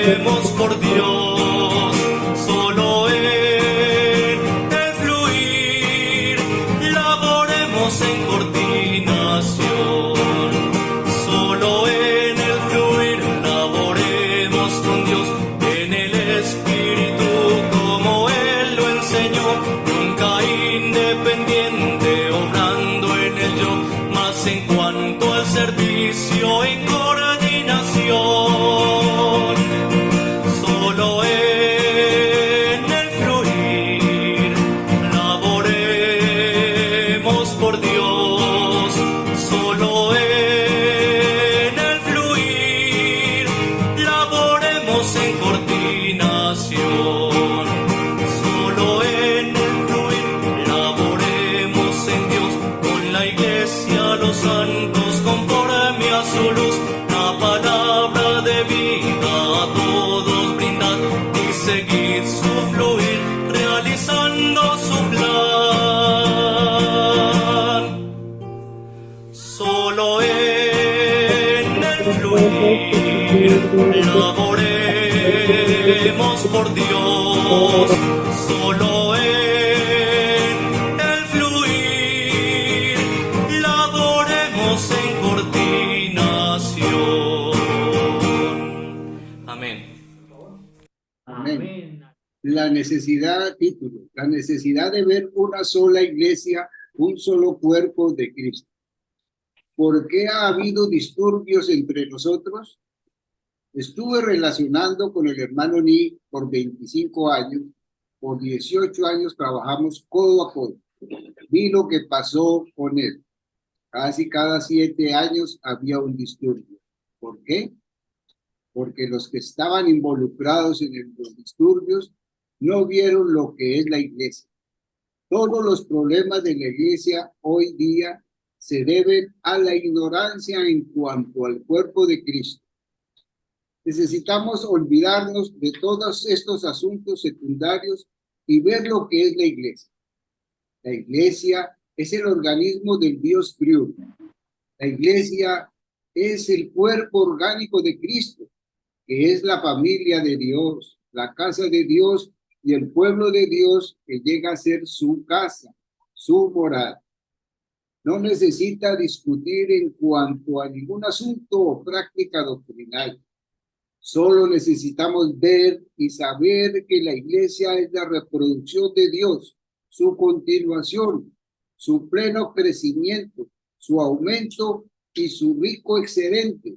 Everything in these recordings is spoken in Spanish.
laboremos por Dios, solo en el fluir, laboremos en coordinación, solo en el fluir, laboremos con Dios, en el Espíritu como Él lo enseñó, nunca independiente, obrando en el yo, más en cuanto al servicio en coordinación, solo en el fluir, laboremos por Dios, solo en el fluir, laboremos en coordinación, solo en el fluir, laboremos en Dios, con la iglesia, los santos, conforme a su luz, la palabra de vida a todos brindad y seguid su fluir, realizando su plan. Solo en el fluir, laboremos por Dios, solo en el fluir, laboremos en coordinación. Amén. Amén. La necesidad, título, la necesidad de ver una sola iglesia, un solo cuerpo de Cristo. ¿Por qué ha habido disturbios entre nosotros? Estuve relacionando con el hermano Ni por 25 años. Por 18 años trabajamos codo a codo. Vi lo que pasó con él. Casi cada 7 años había un disturbio. ¿Por qué? Porque los que estaban involucrados en los disturbios no vieron lo que es la iglesia. Todos los problemas de la iglesia hoy día se deben a la ignorancia en cuanto al cuerpo de Cristo. Necesitamos olvidarnos de todos estos asuntos secundarios y ver lo que es la iglesia. La iglesia es el organismo del Dios triuno. La iglesia es el cuerpo orgánico de Cristo, que es la familia de Dios, la casa de Dios y el pueblo de Dios que llega a ser su casa, su morada. No necesita discutir en cuanto a ningún asunto o práctica doctrinal. Solo necesitamos ver y saber que la iglesia es la reproducción de Dios, su continuación, su pleno crecimiento, su aumento y su rico excedente.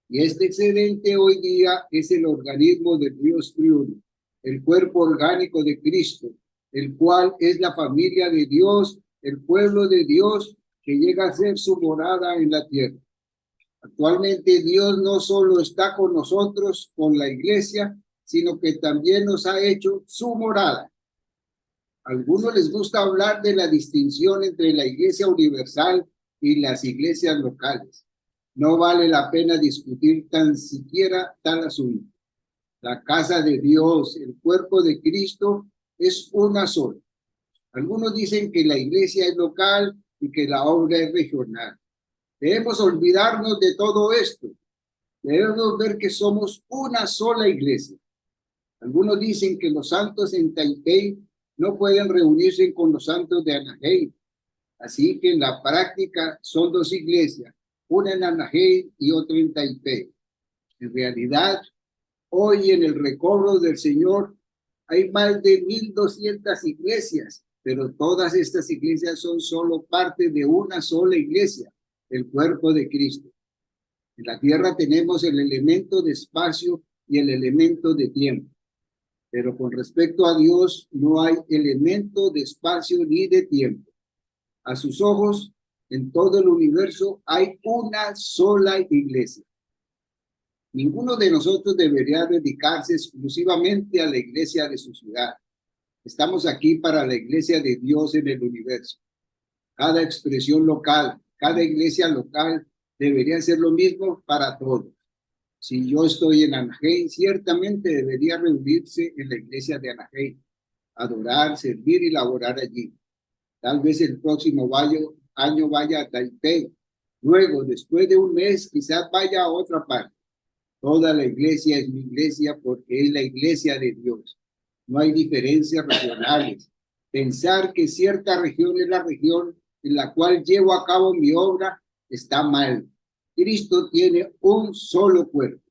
Y este excedente hoy día es el organismo del Dios triuno, el cuerpo orgánico de Cristo, el cual es la familia de Dios, el pueblo de Dios que llega a ser su morada en la tierra. Actualmente Dios no solo está con nosotros, con la iglesia, sino que también nos ha hecho su morada. A algunos les gusta hablar de la distinción entre la iglesia universal y las iglesias locales. No vale la pena discutir tan siquiera tal asunto. La casa de Dios, el cuerpo de Cristo, es una sola. Algunos dicen que la iglesia es local y que la obra es regional. Debemos olvidarnos de todo esto. Debemos ver que somos una sola iglesia. Algunos dicen que los santos en Taipei no pueden reunirse con los santos de Anaheim. Así que en la práctica son dos iglesias, una en Anaheim y otra en Taipei. En realidad, hoy en el recobro del Señor hay más de 1,200 iglesias, pero todas estas iglesias son solo parte de una sola iglesia, el cuerpo de Cristo. En la tierra tenemos el elemento de espacio y el elemento de tiempo, pero con respecto a Dios no hay elemento de espacio ni de tiempo. A sus ojos, en todo el universo hay una sola iglesia. Ninguno de nosotros debería dedicarse exclusivamente a la iglesia de su ciudad. Estamos aquí para la iglesia de Dios en el universo. Cada expresión local, cada iglesia local debería ser lo mismo para todos. Si yo estoy en Anaheim, ciertamente debería reunirse en la iglesia de Anaheim, adorar, servir y laborar allí. Tal vez el próximo año vaya a Taipei. Luego, después de un mes, quizás vaya a otra parte. Toda la iglesia es mi iglesia porque es la iglesia de Dios. No hay diferencias regionales. Pensar que cierta región es la región en la cual llevo a cabo mi obra está mal. Cristo tiene un solo cuerpo.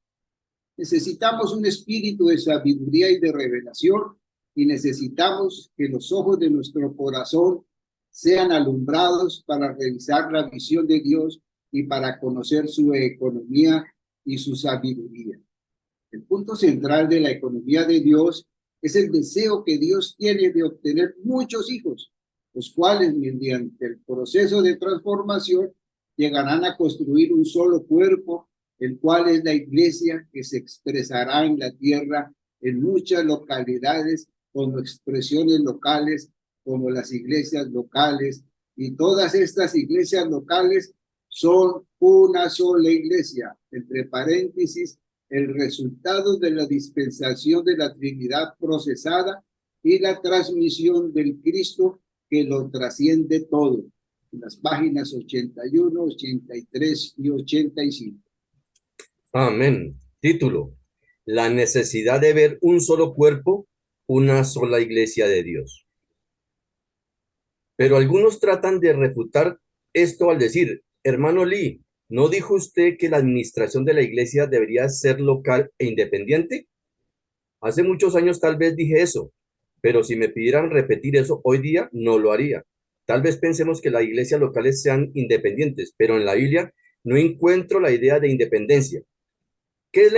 Necesitamos un espíritu de sabiduría y de revelación y necesitamos que los ojos de nuestro corazón sean alumbrados para revisar la visión de Dios y para conocer su economía y su sabiduría. El punto central de la economía de Dios es el deseo que Dios tiene de obtener muchos hijos, los cuales mediante el proceso de transformación llegarán a construir un solo cuerpo, el cual es la iglesia que se expresará en la tierra en muchas localidades como expresiones locales, como las iglesias locales, y todas estas iglesias locales son una sola iglesia, entre paréntesis, el resultado de la dispensación de la Trinidad procesada y la transmisión del Cristo que lo trasciende todo. En las páginas 81, 83 y 85. Amén. Título: La necesidad de ver un solo cuerpo, una sola iglesia de Dios. Pero algunos tratan de refutar esto al decir: hermano Lee, ¿no dijo usted que la administración de la iglesia debería ser local e independiente? Hace muchos años tal vez dije eso, pero si me pidieran repetir eso hoy día, no lo haría. Tal vez pensemos que las iglesias locales sean independientes, pero en la Biblia no encuentro la idea de independencia. ¿Qué es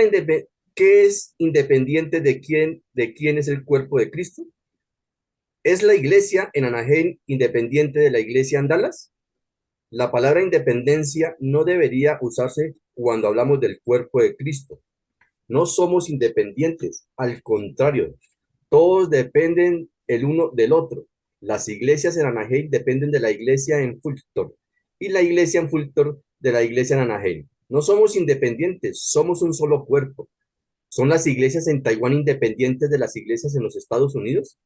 qué es independiente de quién es el cuerpo de Cristo? ¿Es la iglesia en Anaheim independiente de la iglesia en Dallas? La palabra independencia no debería usarse cuando hablamos del cuerpo de Cristo. No somos independientes, al contrario, todos dependen el uno del otro. Las iglesias en Anaheim dependen de la iglesia en Fulton y la iglesia en Fulton de la iglesia en Anaheim. No somos independientes, somos un solo cuerpo. ¿Son las iglesias en Taiwán independientes de las iglesias en los Estados Unidos?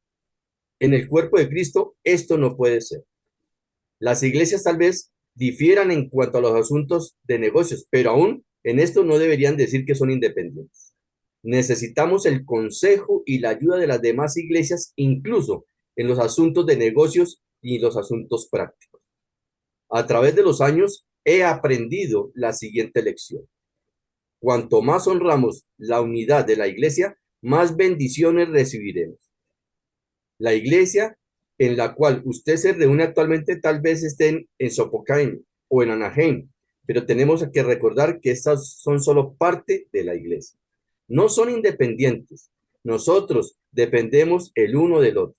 En el cuerpo de Cristo, esto no puede ser. Las iglesias tal vez difieran en cuanto a los asuntos de negocios, pero aún en esto no deberían decir que son independientes. Necesitamos el consejo y la ayuda de las demás iglesias, incluso en los asuntos de negocios y los asuntos prácticos. A través de los años he aprendido la siguiente lección: cuanto más honramos la unidad de la iglesia, más bendiciones recibiremos. La iglesia en la cual usted se reúne actualmente tal vez estén en Sopocain o en Anaheim, pero tenemos que recordar que estas son solo parte de la iglesia. No son independientes. Nosotros dependemos el uno del otro.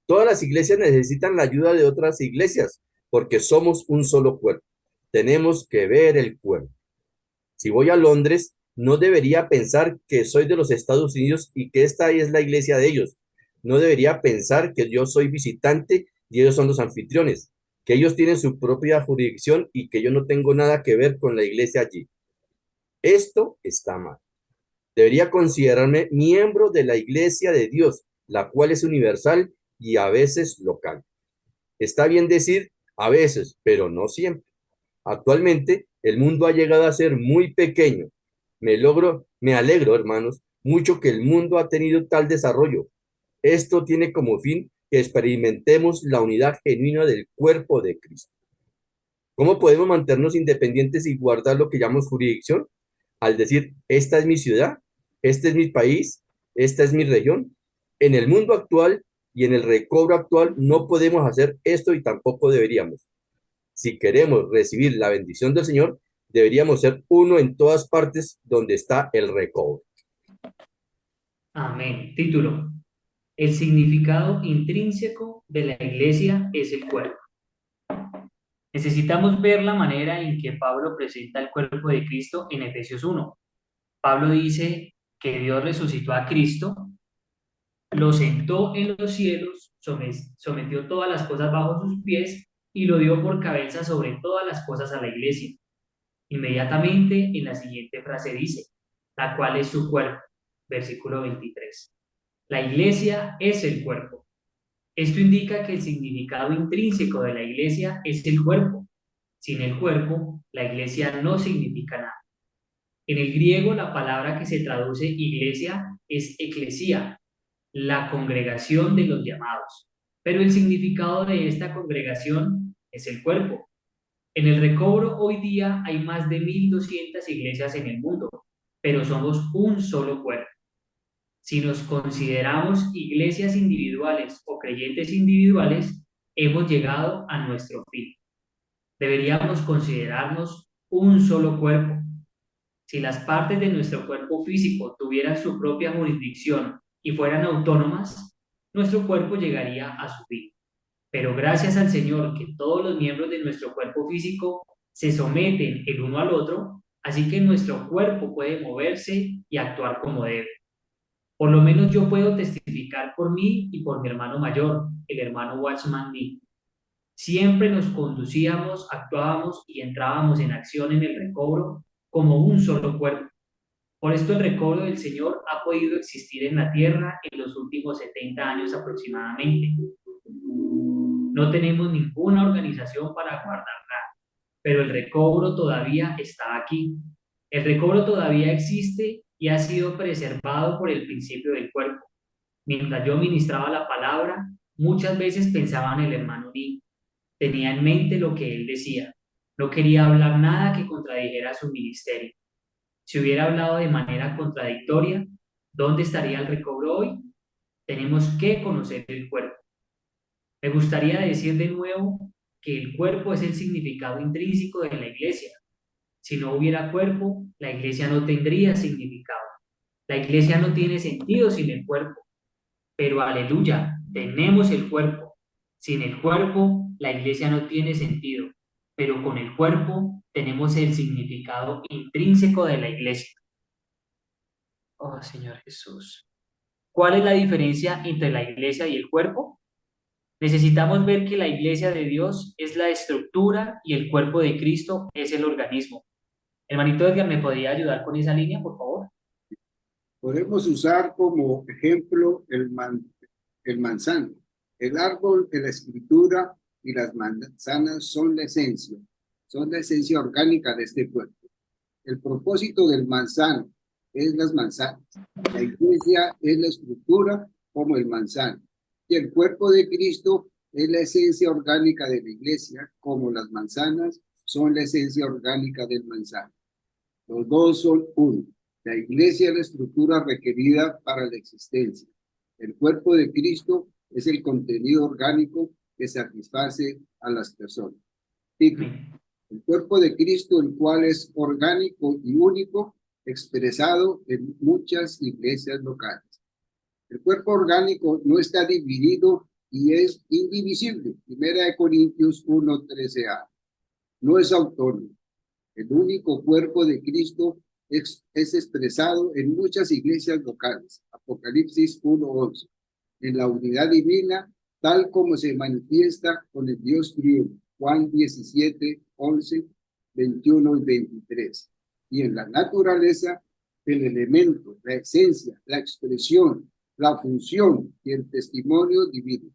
Todas las iglesias necesitan la ayuda de otras iglesias porque somos un solo cuerpo. Tenemos que ver el cuerpo. Si voy a Londres, no debería pensar que soy de los Estados Unidos y que esta es la iglesia de ellos. No debería pensar que yo soy visitante y ellos son los anfitriones, que ellos tienen su propia jurisdicción y que yo no tengo nada que ver con la iglesia allí. Esto está mal. Debería considerarme miembro de la iglesia de Dios, la cual es universal y a veces local. Está bien decir a veces, pero no siempre. Actualmente, el mundo ha llegado a ser muy pequeño. Me alegro, hermanos, mucho que el mundo ha tenido tal desarrollo. Esto tiene como fin que experimentemos la unidad genuina del cuerpo de Cristo. ¿Cómo podemos mantenernos independientes y guardar lo que llamamos jurisdicción? Al decir, esta es mi ciudad, este es mi país, esta es mi región. En el mundo actual y en el recobro actual no podemos hacer esto y tampoco deberíamos. Si queremos recibir la bendición del Señor, deberíamos ser uno en todas partes donde está el recobro. Amén. Título: El significado intrínseco de la iglesia es el cuerpo. Necesitamos ver la manera en que Pablo presenta el cuerpo de Cristo en Efesios 1. Pablo dice que Dios resucitó a Cristo, lo sentó en los cielos, sometió todas las cosas bajo sus pies y lo dio por cabeza sobre todas las cosas a la iglesia. Inmediatamente en la siguiente frase dice, la cual es su cuerpo, versículo 23. La iglesia es el cuerpo. Esto indica que el significado intrínseco de la iglesia es el cuerpo. Sin el cuerpo, la iglesia no significa nada. En el griego, la palabra que se traduce iglesia es eclesía, la congregación de los llamados. Pero el significado de esta congregación es el cuerpo. En el recobro hoy día hay más de 1.200 iglesias en el mundo, pero somos un solo cuerpo. Si nos consideramos iglesias individuales o creyentes individuales, hemos llegado a nuestro fin. Deberíamos considerarnos un solo cuerpo. Si las partes de nuestro cuerpo físico tuvieran su propia jurisdicción y fueran autónomas, nuestro cuerpo llegaría a su fin. Pero gracias al Señor que todos los miembros de nuestro cuerpo físico se someten el uno al otro, así que nuestro cuerpo puede moverse y actuar como debe. Por lo menos yo puedo testificar por mí y por mi hermano mayor, el hermano Watchman Nee. Siempre nos conducíamos, actuábamos y entrábamos en acción en el recobro como un solo cuerpo. Por esto el recobro del Señor ha podido existir en la tierra en los últimos 70 años aproximadamente. No tenemos ninguna organización para guardarla, pero el recobro todavía está aquí. El recobro todavía existe y ha sido preservado por el principio del cuerpo. Mientras yo ministraba la palabra, muchas veces pensaba en el hermano Lee. Tenía en mente lo que él decía. No quería hablar nada que contradijera su ministerio. Si hubiera hablado de manera contradictoria, ¿dónde estaría el recobro hoy? Tenemos que conocer el cuerpo. Me gustaría decir de nuevo que el cuerpo es el significado intrínseco de la iglesia. Si no hubiera cuerpo, la iglesia no tendría significado. La iglesia no tiene sentido sin el cuerpo. Pero aleluya, tenemos el cuerpo. Sin el cuerpo, la iglesia no tiene sentido. Pero con el cuerpo tenemos el significado intrínseco de la iglesia. Oh, Señor Jesús. ¿Cuál es la diferencia entre la iglesia y el cuerpo? Necesitamos ver que la iglesia de Dios es la estructura y el cuerpo de Cristo es el organismo. Hermanito Edgar, ¿me podría ayudar con esa línea, por favor? Podemos usar como ejemplo el manzano. El árbol de la escritura y las manzanas son la esencia orgánica de este cuerpo. El propósito del manzano es las manzanas. La iglesia es la estructura como el manzano. Y el cuerpo de Cristo es la esencia orgánica de la iglesia, como las manzanas son la esencia orgánica del manzano. Los dos son uno. La iglesia es la estructura requerida para la existencia. El cuerpo de Cristo es el contenido orgánico que satisface a las personas. Título: el cuerpo de Cristo, el cual es orgánico y único, expresado en muchas iglesias locales. El cuerpo orgánico no está dividido y es indivisible. 1 Corintios 1:13a. No es autónomo. El único cuerpo de Cristo es expresado en muchas iglesias locales. Apocalipsis 1:11. En la unidad divina, tal como se manifiesta con el Dios triuno. Juan 17:11, 21 y 23. Y en la naturaleza, el elemento, la esencia, la expresión, la función y el testimonio divino.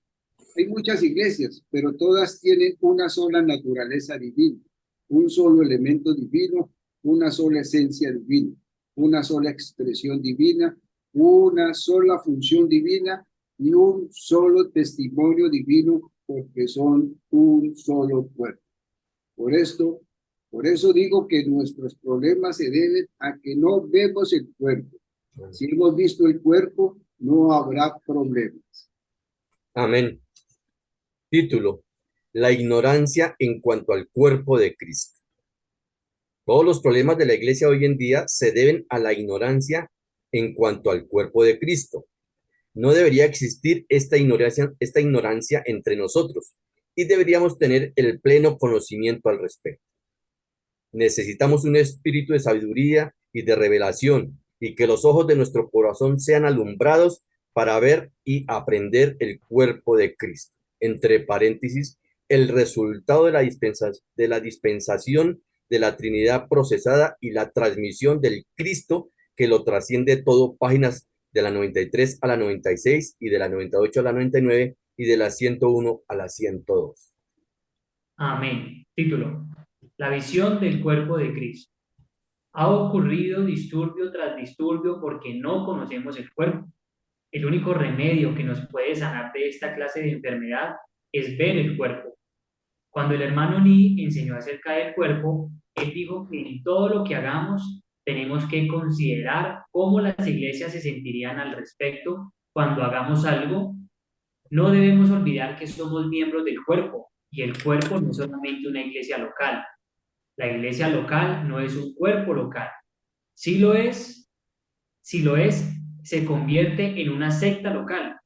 Hay muchas iglesias, pero todas tienen una sola naturaleza divina, un solo elemento divino, una sola esencia divina, una sola expresión divina, una sola función divina y un solo testimonio divino, porque son un solo cuerpo. Por eso digo que nuestros problemas se deben a que no vemos el cuerpo. Si hemos visto el cuerpo, no habrá problemas. Amén. Título: la ignorancia en cuanto al cuerpo de Cristo. Todos los problemas de la iglesia hoy en día se deben a la ignorancia en cuanto al cuerpo de Cristo. No debería existir esta ignorancia entre nosotros y deberíamos tener el pleno conocimiento al respecto. Necesitamos un espíritu de sabiduría y de revelación y que los ojos de nuestro corazón sean alumbrados para ver y aprender el cuerpo de Cristo. Entre paréntesis, el resultado de la dispensación de la Trinidad procesada y la transmisión del Cristo que lo trasciende todo, páginas de la 93 a la 96 y de la 98 a la 99 y de la 101 a la 102. Amén. Título: la visión del cuerpo de Cristo. Ha ocurrido disturbio tras disturbio porque no conocemos el cuerpo. El único remedio que nos puede sanar de esta clase de enfermedad es ver el cuerpo. Cuando el hermano Lee enseñó acerca del cuerpo, él dijo que en todo lo que hagamos tenemos que considerar cómo las iglesias se sentirían al respecto cuando hagamos algo. No debemos olvidar que somos miembros del cuerpo y el cuerpo no es solamente una iglesia local. La iglesia local no es un cuerpo local. Si lo es, se convierte en una secta local.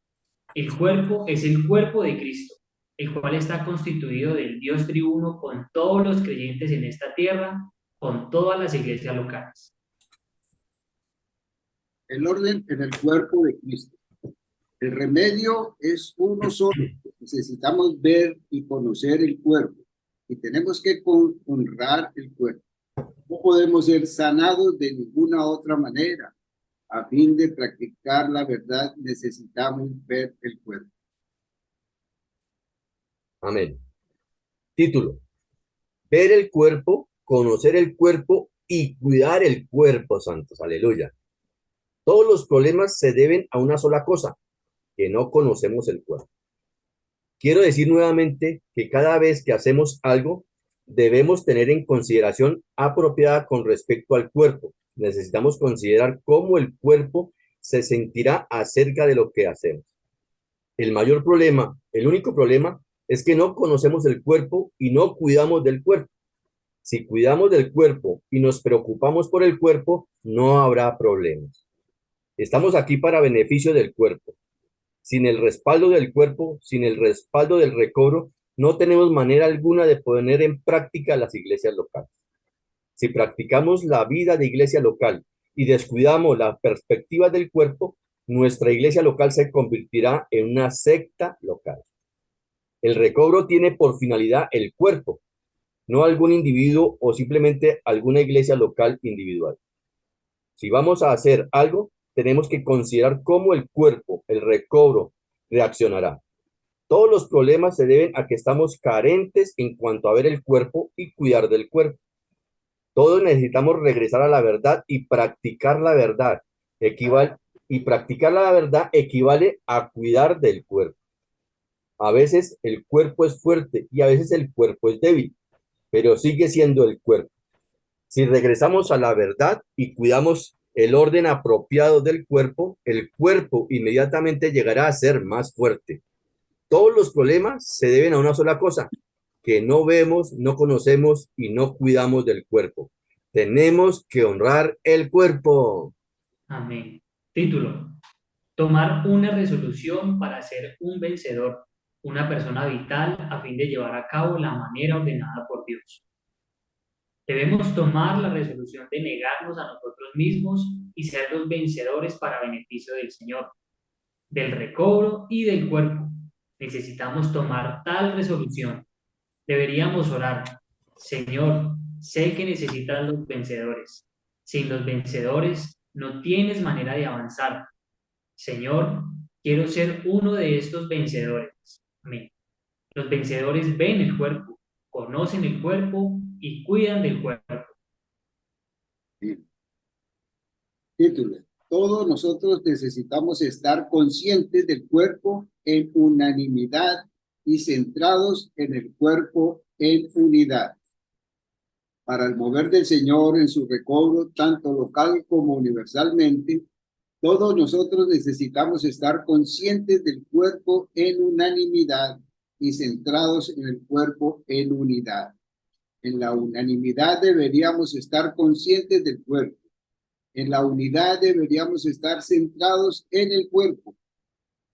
El cuerpo es el cuerpo de Cristo, el cual está constituido del Dios triuno con todos los creyentes en esta tierra, con todas las iglesias locales. El orden en el cuerpo de Cristo. El remedio es uno solo. Necesitamos ver y conocer el cuerpo y tenemos que honrar el cuerpo. No podemos ser sanados de ninguna otra manera. A fin de practicar la verdad, necesitamos ver el cuerpo. Amén. Título: ver el cuerpo, conocer el cuerpo y cuidar el cuerpo, santos. Aleluya. Todos los problemas se deben a una sola cosa, que no conocemos el cuerpo. Quiero decir nuevamente que cada vez que hacemos algo, debemos tener en consideración apropiada con respecto al cuerpo. Necesitamos considerar cómo el cuerpo se sentirá acerca de lo que hacemos. El mayor problema, el único problema, es que no conocemos el cuerpo y no cuidamos del cuerpo. Si cuidamos del cuerpo y nos preocupamos por el cuerpo, no habrá problemas. Estamos aquí para beneficio del cuerpo. Sin el respaldo del cuerpo, sin el respaldo del recobro, no tenemos manera alguna de poner en práctica las iglesias locales. Si practicamos la vida de iglesia local y descuidamos la perspectiva del cuerpo, nuestra iglesia local se convertirá en una secta local. El recobro tiene por finalidad el cuerpo, no algún individuo o simplemente alguna iglesia local individual. Si vamos a hacer algo, tenemos que considerar cómo el cuerpo, el recobro, reaccionará. Todos los problemas se deben a que estamos carentes en cuanto a ver el cuerpo y cuidar del cuerpo. Todos necesitamos regresar a la verdad y practicar la verdad. Practicar la verdad equivale a cuidar del cuerpo. A veces el cuerpo es fuerte y a veces el cuerpo es débil, pero sigue siendo el cuerpo. Si regresamos a la verdad y cuidamos el orden apropiado del cuerpo, el cuerpo inmediatamente llegará a ser más fuerte. Todos los problemas se deben a una sola cosa, que no vemos, no conocemos y no cuidamos del cuerpo. Tenemos que honrar el cuerpo. Amén. Título: tomar una resolución para ser un vencedor, una persona vital a fin de llevar a cabo la manera ordenada por Dios. Debemos tomar la resolución de negarnos a nosotros mismos y ser los vencedores para beneficio del Señor, del recobro y del cuerpo. Necesitamos tomar tal resolución. Deberíamos orar: Señor, sé que necesitas los vencedores. Sin los vencedores no tienes manera de avanzar. Señor, quiero ser uno de estos vencedores. Amén. Los vencedores ven el cuerpo, conocen el cuerpo y cuidan del cuerpo. Bien. Título: todos nosotros necesitamos estar conscientes del cuerpo en unanimidad y centrados en el cuerpo en unidad. Para el mover del Señor en su recobro, tanto local como universalmente, todos nosotros necesitamos estar conscientes del cuerpo en unanimidad y centrados en el cuerpo en unidad. En la unanimidad deberíamos estar conscientes del cuerpo. En la unidad deberíamos estar centrados en el cuerpo.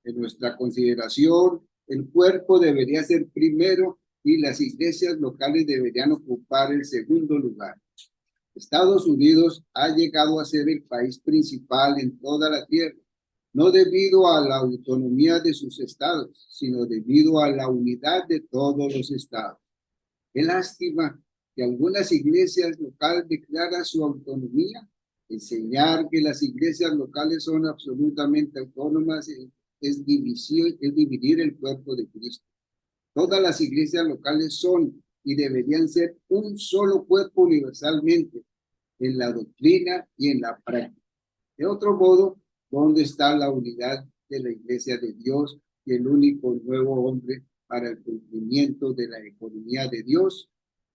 En nuestra consideración, el cuerpo debería ser primero y las iglesias locales deberían ocupar el segundo lugar. Estados Unidos ha llegado a ser el país principal en toda la tierra, no debido a la autonomía de sus estados, sino debido a la unidad de todos los estados. Qué lástima que algunas iglesias locales declaran su autonomía. Enseñar que las iglesias locales son absolutamente autónomas es dividir el cuerpo de Cristo. Todas las iglesias locales son y deberían ser un solo cuerpo universalmente. en la doctrina y en la práctica. De otro modo, ¿dónde está la unidad de la Iglesia de Dios y el único nuevo hombre para el cumplimiento de la economía de Dios?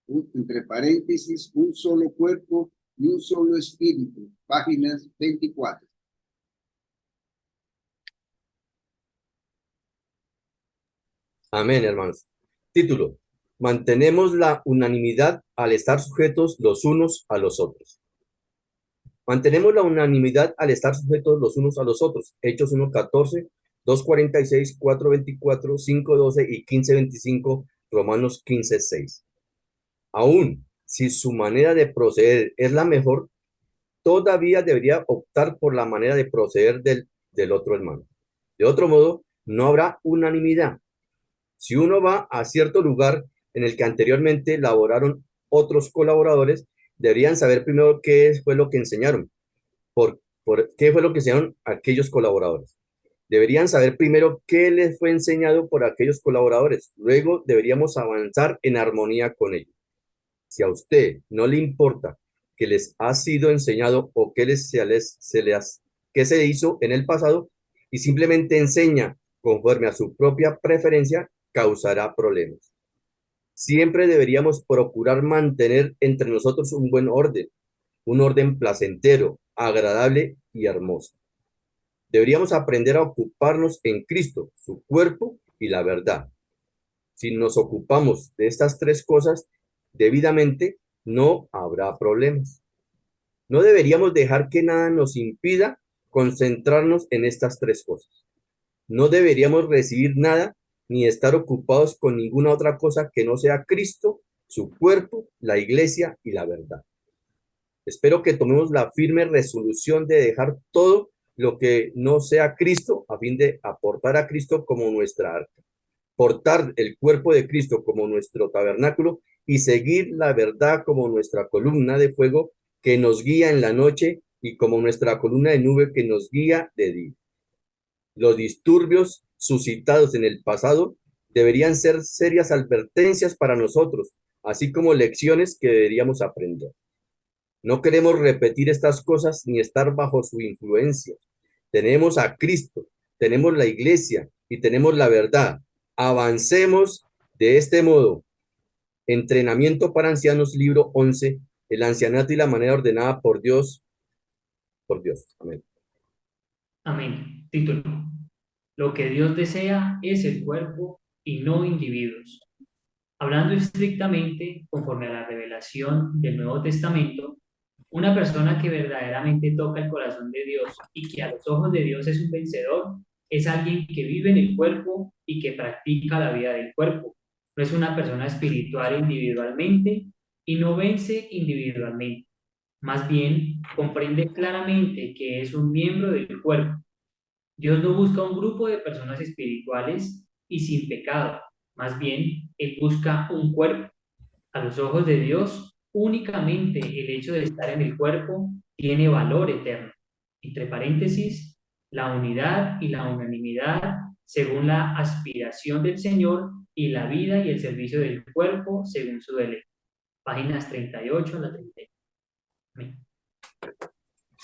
Entre paréntesis, un solo cuerpo y un solo espíritu. Páginas 24. Amén, hermanos. Título: mantenemos la unanimidad al estar sujetos los unos a los otros. Mantenemos la unanimidad al estar sujetos los unos a los otros. Hechos 1:14, 2:46, 4:24, 5:12 y 15:25, Romanos 15:6. Aún si su manera de proceder es la mejor, todavía debería optar por la manera de proceder del otro hermano. De otro modo, no habrá unanimidad. Si uno va a cierto lugar en el que anteriormente laboraron otros colaboradores, deberían saber primero qué fue lo que enseñaron, qué fue lo que enseñaron aquellos colaboradores. Deberían saber primero qué les fue enseñado por aquellos colaboradores. Luego deberíamos avanzar en armonía con ellos. Si a usted no le importa qué les ha sido enseñado o qué se hizo en el pasado y simplemente enseña conforme a su propia preferencia, causará problemas. Siempre deberíamos procurar mantener entre nosotros un buen orden, un orden placentero, agradable y hermoso. Deberíamos aprender a ocuparnos en Cristo, su cuerpo y la verdad. Si nos ocupamos de estas tres cosas debidamente, no habrá problemas. No deberíamos dejar que nada nos impida concentrarnos en estas tres cosas. No deberíamos recibir nada ni estar ocupados con ninguna otra cosa que no sea Cristo, su cuerpo, la iglesia y la verdad. Espero que tomemos la firme resolución de dejar todo lo que no sea Cristo a fin de aportar a Cristo como nuestra arca, portar el cuerpo de Cristo como nuestro tabernáculo y seguir la verdad como nuestra columna de fuego que nos guía en la noche y como nuestra columna de nube que nos guía de día. Los disturbios suscitados en el pasado deberían ser serias advertencias para nosotros, así como lecciones que deberíamos aprender. No queremos repetir estas cosas ni estar bajo su influencia. Tenemos a Cristo, tenemos la iglesia y tenemos la verdad. Avancemos de este modo. Entrenamiento para ancianos, libro 11, el ancianato y la manera ordenada por Dios. Amén. Amén. Título: lo que Dios desea es el cuerpo y no individuos. Hablando estrictamente conforme a la revelación del Nuevo Testamento, una persona que verdaderamente toca el corazón de Dios y que a los ojos de Dios es un vencedor, es alguien que vive en el cuerpo y que practica la vida del cuerpo. No es una persona espiritual individualmente y no vence individualmente. Más bien, comprende claramente que es un miembro del cuerpo. Dios no busca un grupo de personas espirituales y sin pecado. Más bien, Él busca un cuerpo. A los ojos de Dios, únicamente el hecho de estar en el cuerpo tiene valor eterno. Entre paréntesis, la unidad y la unanimidad según la aspiración del Señor y la vida y el servicio del cuerpo según su deleite. Páginas 38 a la 39. Amén.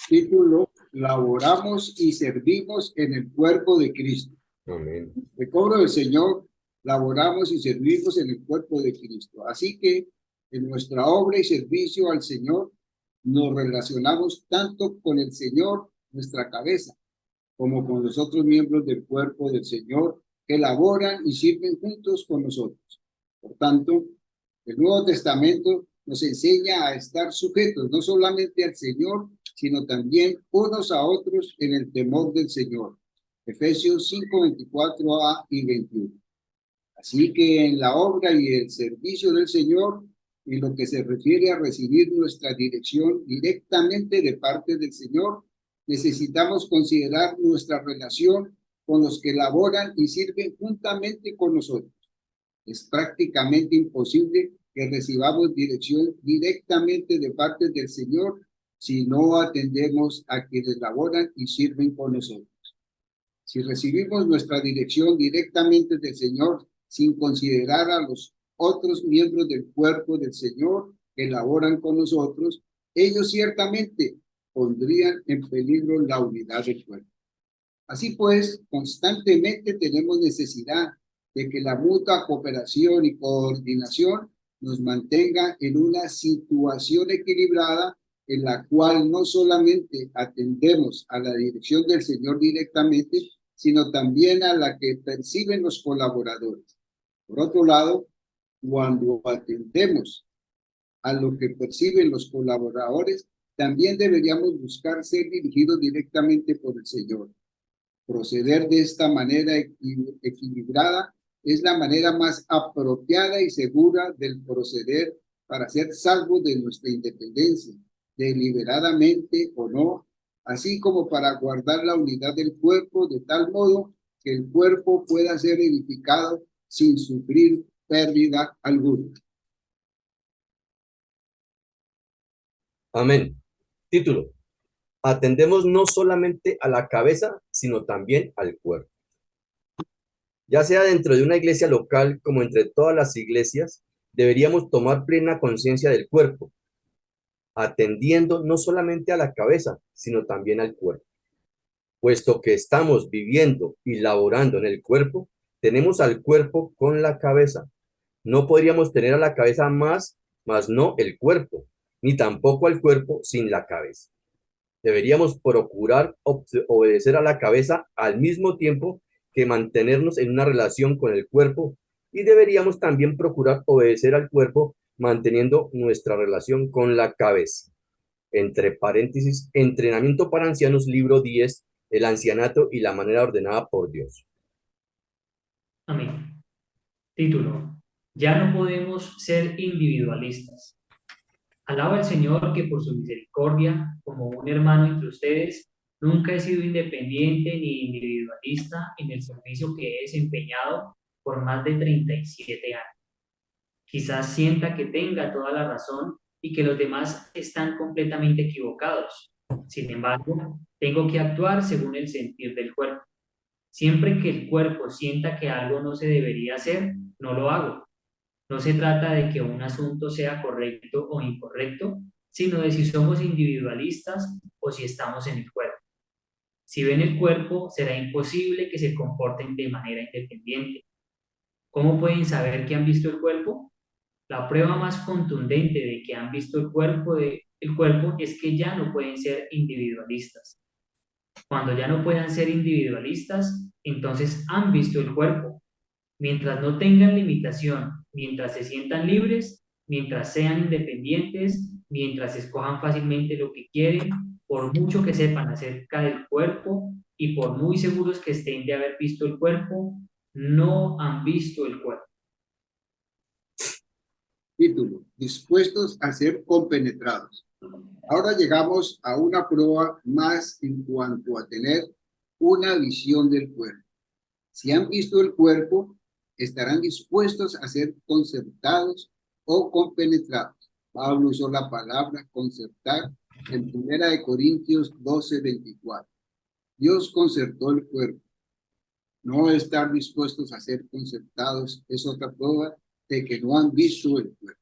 Título: laboramos y servimos en el cuerpo de Cristo. Amén. De cobro del Señor, laboramos y servimos en el cuerpo de Cristo. Así que en nuestra obra y servicio al Señor, nos relacionamos tanto con el Señor, nuestra cabeza, como con los otros miembros del cuerpo del Señor que laboran y sirven juntos con nosotros. Por tanto, el Nuevo Testamento nos enseña a estar sujetos no solamente al Señor, sino también unos a otros en el temor del Señor. Efesios 5, 24a y 21. Así que en la obra y el servicio del Señor, en lo que se refiere a recibir nuestra dirección directamente de parte del Señor, necesitamos considerar nuestra relación con los que laboran y sirven juntamente con nosotros. Es prácticamente imposible que recibamos dirección directamente de parte del Señor si no atendemos a quienes laboran y sirven con nosotros. Si recibimos nuestra dirección directamente del Señor sin considerar a los otros miembros del cuerpo del Señor que laboran con nosotros, ellos ciertamente pondrían en peligro la unidad del cuerpo. Así pues, constantemente tenemos necesidad de que la mutua cooperación y coordinación nos mantenga en una situación equilibrada en la cual no solamente atendemos a la dirección del Señor directamente, sino también a la que perciben los colaboradores. Por otro lado, cuando atendemos a lo que perciben los colaboradores, también deberíamos buscar ser dirigidos directamente por el Señor. Proceder de esta manera equilibrada es la manera más apropiada y segura del proceder para ser salvos de nuestra independencia, deliberadamente o no, así como para guardar la unidad del cuerpo de tal modo que el cuerpo pueda ser edificado sin sufrir pérdida alguna. Amén. Título. Atendemos no solamente a la cabeza, sino también al cuerpo. Ya sea dentro de una iglesia local como entre todas las iglesias, deberíamos tomar plena conciencia del cuerpo, atendiendo no solamente a la cabeza, sino también al cuerpo. Puesto que estamos viviendo y laborando en el cuerpo, tenemos al cuerpo con la cabeza. No podríamos tener a la cabeza más no el cuerpo, ni tampoco al cuerpo sin la cabeza. Deberíamos procurar obedecer a la cabeza al mismo tiempo que mantenernos en una relación con el cuerpo, y deberíamos también procurar obedecer al cuerpo manteniendo nuestra relación con la cabeza. Entre paréntesis, Entrenamiento para Ancianos, libro 10, el ancianato y la manera ordenada por Dios. Amén. Título. Ya no podemos ser individualistas. Alabo al Señor que por su misericordia, como un hermano entre ustedes, nunca he sido independiente ni individualista en el servicio que he desempeñado por más de 37 años. Quizás sienta que tenga toda la razón y que los demás están completamente equivocados. Sin embargo, tengo que actuar según el sentir del cuerpo. Siempre que el cuerpo sienta que algo no se debería hacer, no lo hago. No se trata de que un asunto sea correcto o incorrecto, sino de si somos individualistas o si estamos en el cuerpo. Si ven el cuerpo, será imposible que se comporten de manera independiente. ¿Cómo pueden saber que han visto el cuerpo? La prueba más contundente de que han visto el cuerpo es que ya no pueden ser individualistas. Cuando ya no puedan ser individualistas, entonces han visto el cuerpo. Mientras no tengan limitación, mientras se sientan libres, mientras sean independientes, mientras escojan fácilmente lo que quieren, por mucho que sepan acerca del cuerpo y por muy seguros que estén de haber visto el cuerpo, no han visto el cuerpo. Título. Dispuestos a ser compenetrados. Ahora llegamos a una prueba más en cuanto a tener una visión del cuerpo. Si han visto el cuerpo, estarán dispuestos a ser concertados o compenetrados. Pablo usó la palabra concertar en 1 Corintios 12:24. Dios concertó el cuerpo. No estar dispuestos a ser concertados es otra prueba de que no han visto el cuerpo.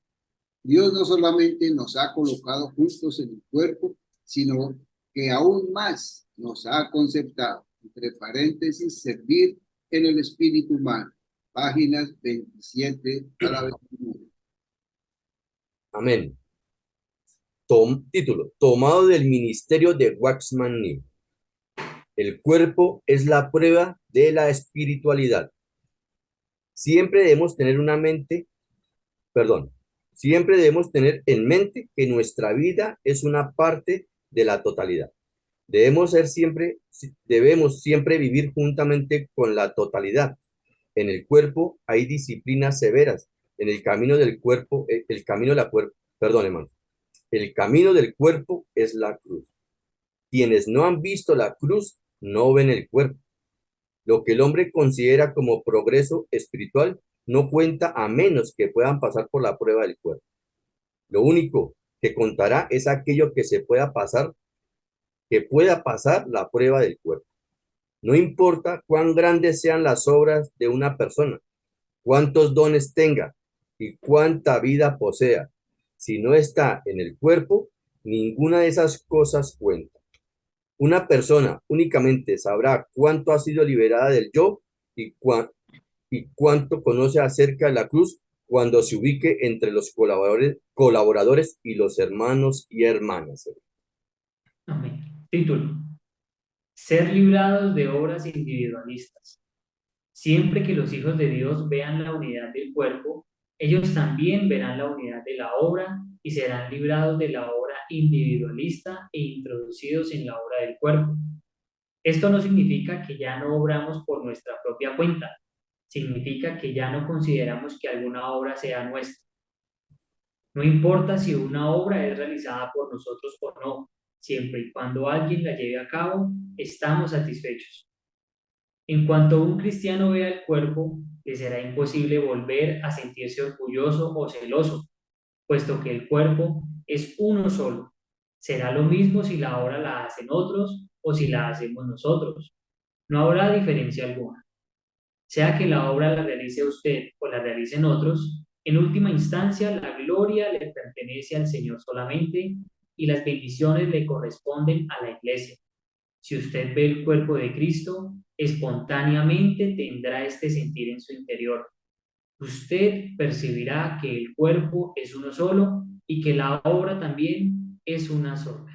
Dios no solamente nos ha colocado juntos en el cuerpo, sino que aún más nos ha concertado, entre paréntesis, servir en el espíritu humano. Páginas 27 a la 29. Amén. Título. Tomado del ministerio de Waxman Nee. El cuerpo es la prueba de la espiritualidad. Siempre debemos tener en mente que nuestra vida es una parte de la totalidad. Debemos siempre vivir juntamente con la totalidad. En el cuerpo hay disciplinas severas. En el camino del cuerpo, el camino del cuerpo es la cruz. Quienes no han visto la cruz no ven el cuerpo. Lo que el hombre considera como progreso espiritual no cuenta a menos que puedan pasar por la prueba del cuerpo. Lo único que contará es aquello que pueda pasar la prueba del cuerpo. No importa cuán grandes sean las obras de una persona, cuántos dones tenga y cuánta vida posea. Si no está en el cuerpo, Ninguna de esas cosas cuenta. Una persona únicamente sabrá cuánto ha sido liberada del yo y, y cuánto conoce acerca de la cruz cuando se ubique entre los colaboradores y los hermanos y hermanas. Amén. Título: Ser librados de obras individualistas. Siempre que los hijos de Dios vean la unidad del cuerpo, ellos también verán la unidad de la obra y serán librados de la obra individualista e introducidos en la obra del cuerpo. Esto no significa que ya no obramos por nuestra propia cuenta, significa que ya no consideramos que alguna obra sea nuestra. No importa si una obra es realizada por nosotros o no, siempre y cuando alguien la lleve a cabo, estamos satisfechos. En cuanto un cristiano vea el cuerpo, le será imposible volver a sentirse orgulloso o celoso, puesto que el cuerpo es uno solo. Será lo mismo si la obra la hacen otros o si la hacemos nosotros. No habrá diferencia alguna. Sea que la obra la realice usted o la realicen otros, en última instancia la gloria le pertenece al Señor solamente y las bendiciones le corresponden a la iglesia. Si usted ve el cuerpo de Cristo, espontáneamente tendrá este sentir en su interior. Usted percibirá que el cuerpo es uno solo y que la obra también es una sola.